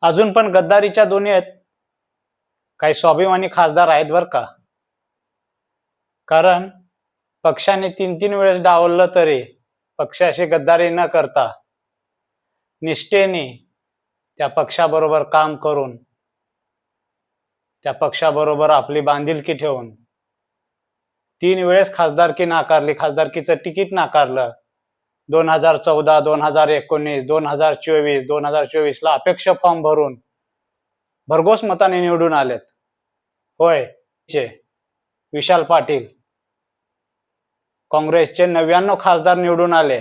अजून पण गद्दारीच्या दोन्ही आहेत. काही स्वाभिमानी खासदार आहेत बरं का. कारण पक्षाने 3-3 वेळेस डावललं तरी पक्षाशी गद्दारी न करता निष्ठेने त्या पक्षाबरोबर काम करून, त्या पक्षाबरोबर आपली बांधिलकी ठेवून 3 वेळेस खासदारकी नाकारली, खासदारकीचं तिकीट नाकारलं. 2014, 2019, 2024, 2024ला अपेक्षा फॉर्म भरून भरघोस मताने निवडून आलेत. होय, विशाल पाटील काँग्रेसचे 99 खासदार निवडून आले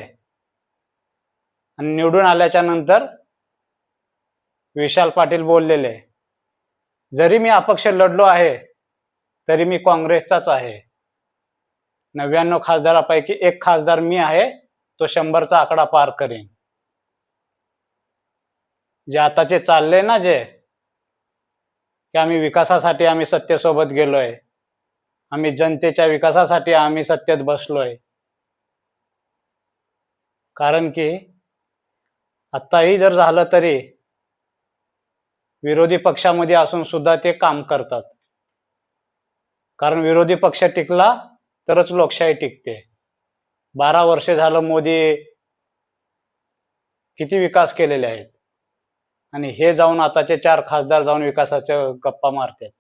आणि निवडून आल्याच्या नंतर विशाल पाटील बोललेले, जरी मी अपक्ष लढलो आहे तरी मी काँग्रेसचाच आहे. 99 खासदारापैकी एक खासदार मी आहे, तो 100चा आकडा पार करेन. जे आताचे चालले ना, जे की आम्ही विकासासाठी आम्ही सत्तेसोबत गेलोय, आम्ही जनतेच्या विकासासाठी आम्ही सत्तेत बसलोय. कारण की आत्ताही जर झालं तरी विरोधी पक्षामध्ये असून सुद्धा ते काम करतात. कारण विरोधी पक्ष टिकला तरच लोकशाही टिकते. 12 वर्षे झालं मोदी किती विकास केलेले आहेत आणि हे जाऊन आताचे 4 खासदार जाऊन विकासाच्या गप्पा मारतात.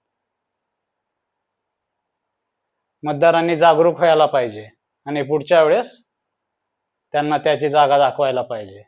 मतदारांनी जागरूक व्हायला पाहिजे आणि पुढच्या वेळेस त्यांना त्याची जागा दाखवायला पाहिजे.